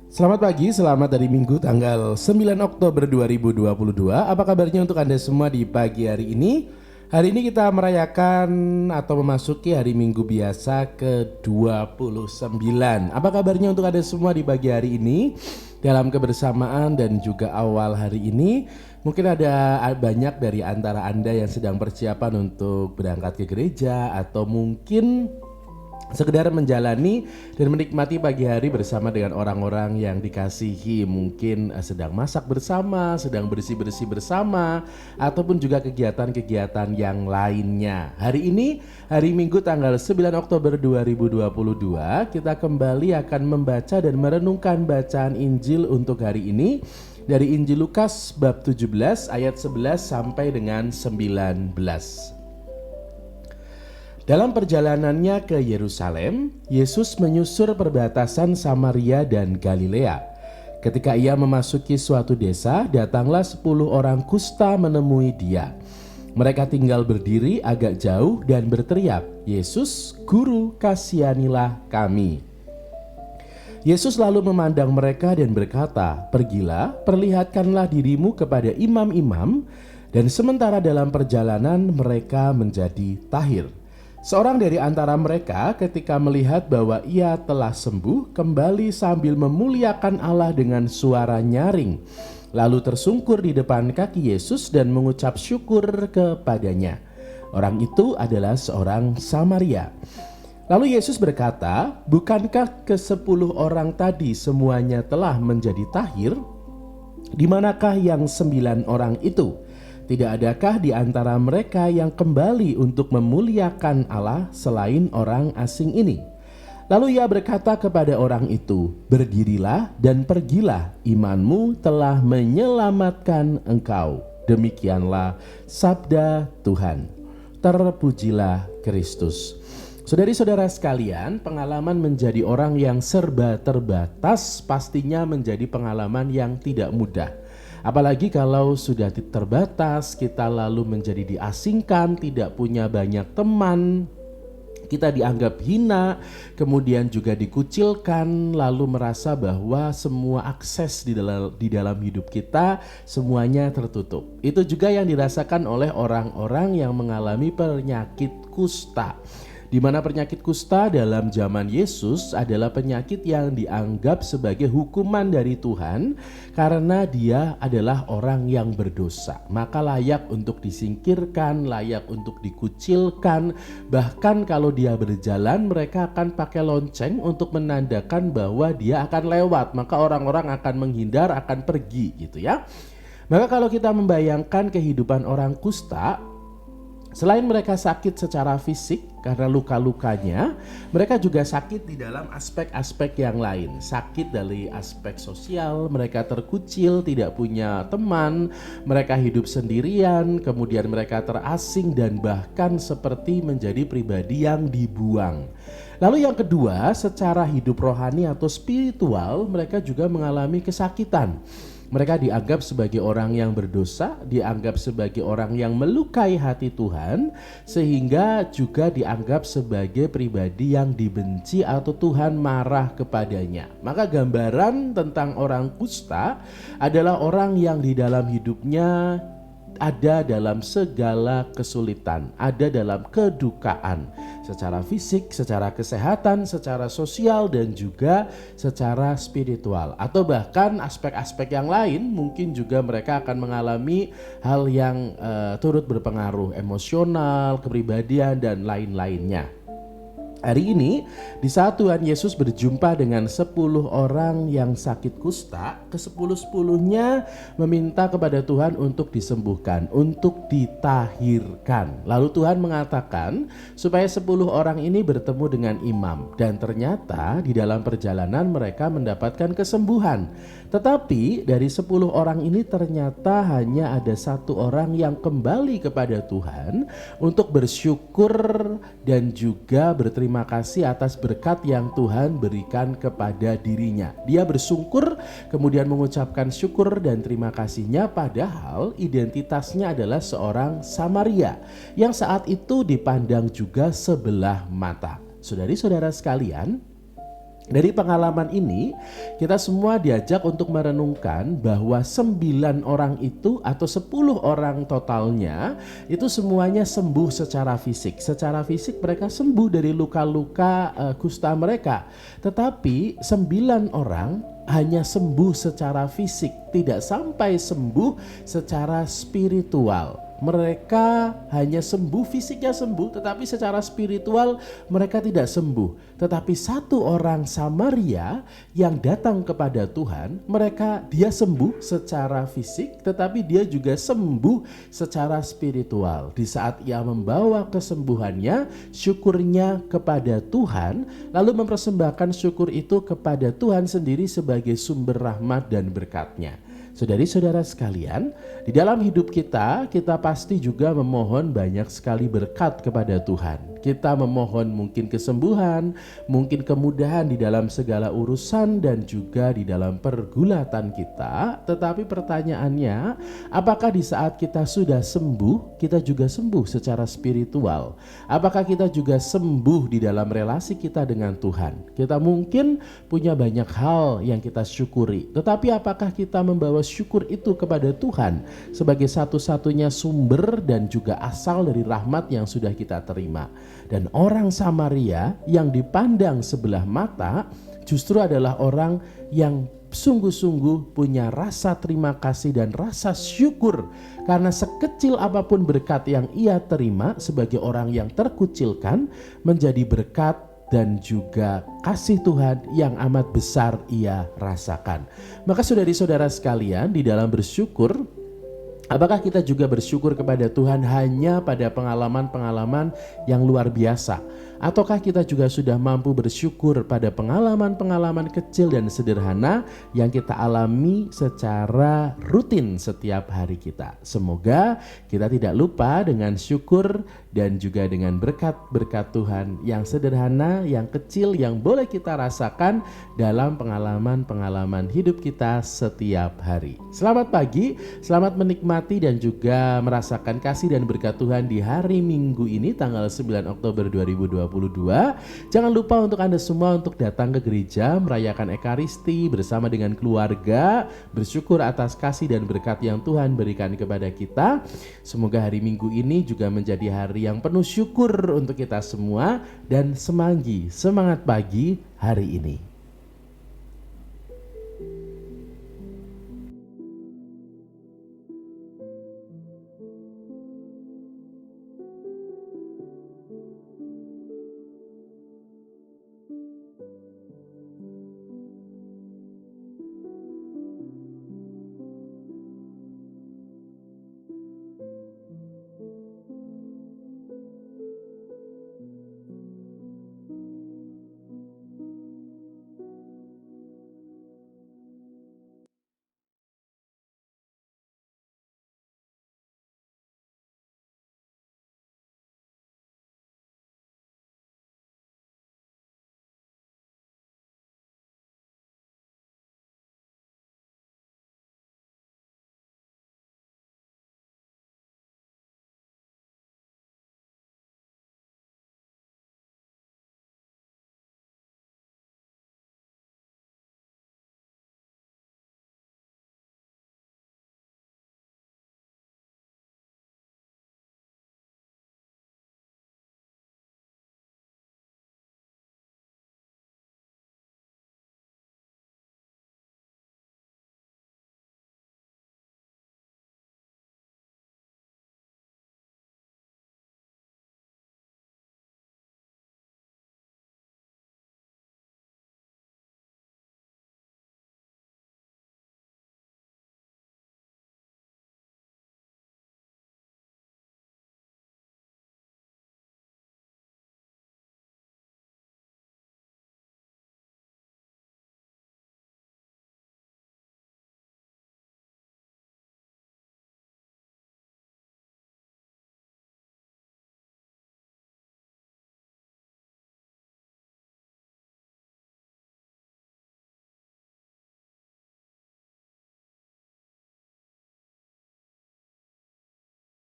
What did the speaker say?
Selamat pagi, selamat dari Minggu tanggal 9 Oktober 2022. Apa kabarnya untuk Anda semua di pagi hari ini? Hari ini kita merayakan atau memasuki hari Minggu biasa ke-29. Apa kabarnya untuk Anda semua di pagi hari ini? Dalam kebersamaan dan juga awal hari ini, mungkin ada banyak dari antara Anda yang sedang persiapan untuk berangkat ke gereja atau mungkin sekedar menjalani dan menikmati pagi hari bersama dengan orang-orang yang dikasihi. Mungkin sedang masak bersama, sedang bersih-bersih bersama, ataupun juga kegiatan-kegiatan yang lainnya. Hari ini, hari Minggu tanggal 9 Oktober 2022, kita kembali akan membaca dan merenungkan bacaan Injil untuk hari ini dari Injil Lukas bab 17 ayat 11 sampai dengan 19. Dalam perjalanannya ke Yerusalem, Yesus menyusur perbatasan Samaria dan Galilea. Ketika ia memasuki suatu desa, datanglah 10 orang kusta menemui dia. Mereka tinggal berdiri agak jauh dan berteriak, "Yesus, Guru, kasihanilah kami." Yesus lalu memandang mereka dan berkata, "Pergilah, perlihatkanlah dirimu kepada imam-imam." Dan sementara dalam perjalanan mereka menjadi tahir. Seorang dari antara mereka ketika melihat bahwa ia telah sembuh, kembali sambil memuliakan Allah dengan suara nyaring. Lalu tersungkur di depan kaki Yesus dan mengucap syukur kepadanya. Orang itu adalah seorang Samaria. Lalu Yesus berkata, "Bukankah ke-10 orang tadi semuanya telah menjadi tahir? Di manakah yang 9 orang itu? Tidak adakah di antara mereka yang kembali untuk memuliakan Allah selain orang asing ini?" Lalu ia berkata kepada orang itu, "Berdirilah dan pergilah, imanmu telah menyelamatkan engkau." Demikianlah sabda Tuhan. Terpujilah Kristus. Saudari-saudara sekalian, pengalaman menjadi orang yang serba terbatas pastinya menjadi pengalaman yang tidak mudah. Apalagi kalau sudah terbatas, kita lalu menjadi diasingkan, tidak punya banyak teman, kita dianggap hina, kemudian juga dikucilkan, lalu merasa bahwa semua akses di dalam hidup kita semuanya tertutup. Itu juga yang dirasakan oleh orang-orang yang mengalami penyakit kusta. Di mana penyakit kusta dalam zaman Yesus adalah penyakit yang dianggap sebagai hukuman dari Tuhan karena dia adalah orang yang berdosa. Maka layak untuk disingkirkan, layak untuk dikucilkan. Bahkan kalau dia berjalan, mereka akan pakai lonceng untuk menandakan bahwa dia akan lewat. Maka orang-orang akan menghindar, akan pergi gitu ya. Maka kalau kita membayangkan kehidupan orang kusta, selain mereka sakit secara fisik karena luka-lukanya, mereka juga sakit di dalam aspek-aspek yang lain. Sakit dari aspek sosial, mereka terkucil, tidak punya teman, mereka hidup sendirian, kemudian mereka terasing dan bahkan seperti menjadi pribadi yang dibuang. Lalu yang kedua, secara hidup rohani atau spiritual, mereka juga mengalami kesakitan. Mereka dianggap sebagai orang yang berdosa, dianggap sebagai orang yang melukai hati Tuhan, sehingga juga dianggap sebagai pribadi yang dibenci atau Tuhan marah kepadanya. Maka gambaran tentang orang kusta adalah orang yang di dalam hidupnya ada dalam segala kesulitan, ada dalam kedukaan secara fisik, secara kesehatan, secara sosial dan juga secara spiritual, atau bahkan aspek-aspek yang lain. Mungkin juga mereka akan mengalami hal yang turut berpengaruh emosional, kepribadian dan lain-lainnya. Hari ini di saat Tuhan Yesus berjumpa dengan 10 orang yang sakit kusta, ke-10-10-nya meminta kepada Tuhan untuk disembuhkan, untuk ditahirkan. Lalu Tuhan mengatakan supaya 10 orang ini bertemu dengan imam, dan ternyata di dalam perjalanan mereka mendapatkan kesembuhan. Tetapi dari 10 orang ini ternyata hanya ada 1 orang yang kembali kepada Tuhan untuk bersyukur dan juga berterima kasih atas berkat yang Tuhan berikan kepada dirinya. Dia bersungkur, kemudian mengucapkan syukur dan terima kasihnya, padahal identitasnya adalah seorang Samaria yang saat itu dipandang juga sebelah mata. Saudari-saudara sekalian, Dari pengalaman ini, kita semua diajak untuk merenungkan bahwa 9 orang itu atau 10 orang totalnya itu semuanya sembuh secara fisik. Secara fisik mereka sembuh dari luka-luka kusta mereka. Tetapi 9 orang hanya sembuh secara fisik, tidak sampai sembuh secara spiritual. Mereka hanya sembuh, fisiknya sembuh, tetapi secara spiritual mereka tidak sembuh. Tetapi satu orang Samaria yang datang kepada Tuhan, dia sembuh secara fisik, tetapi dia juga sembuh secara spiritual. Di saat ia membawa kesembuhannya, syukurnya kepada Tuhan, lalu mempersembahkan syukur itu kepada Tuhan sendiri sebagai sumber rahmat dan berkat-Nya. Saudari-saudara sekalian, di dalam hidup kita pasti juga memohon banyak sekali berkat kepada Tuhan. Kita memohon mungkin kesembuhan, mungkin kemudahan di dalam segala urusan dan juga di dalam pergulatan kita. Tetapi pertanyaannya, apakah di saat kita sudah sembuh, kita juga sembuh secara spiritual? Apakah kita juga sembuh di dalam relasi kita dengan Tuhan? Kita mungkin punya banyak hal yang kita syukuri, tetapi apakah kita membawa syukur itu kepada Tuhan sebagai satu-satunya sumber dan juga asal dari rahmat yang sudah kita terima? Dan orang Samaria yang dipandang sebelah mata justru adalah orang yang sungguh-sungguh punya rasa terima kasih dan rasa syukur karena sekecil apapun berkat yang ia terima sebagai orang yang terkucilkan menjadi berkat dan juga kasih Tuhan yang amat besar ia rasakan. Maka saudari-saudara sekalian, di dalam bersyukur, apakah kita juga bersyukur kepada Tuhan hanya pada pengalaman-pengalaman yang luar biasa? Ataukah kita juga sudah mampu bersyukur pada pengalaman-pengalaman kecil dan sederhana yang kita alami secara rutin setiap hari kita? Semoga kita tidak lupa dengan syukur dan juga dengan berkat-berkat Tuhan yang sederhana, yang kecil, yang boleh kita rasakan dalam pengalaman-pengalaman hidup kita setiap hari. Selamat pagi, selamat menikmati dan juga merasakan kasih dan berkat Tuhan di hari Minggu ini tanggal 9 Oktober 2022. Jangan lupa untuk Anda semua untuk datang ke gereja, merayakan Ekaristi bersama dengan keluarga, bersyukur atas kasih dan berkat yang Tuhan berikan kepada kita. Semoga hari Minggu ini juga menjadi hari yang penuh syukur untuk kita semua dan semangat pagi hari ini.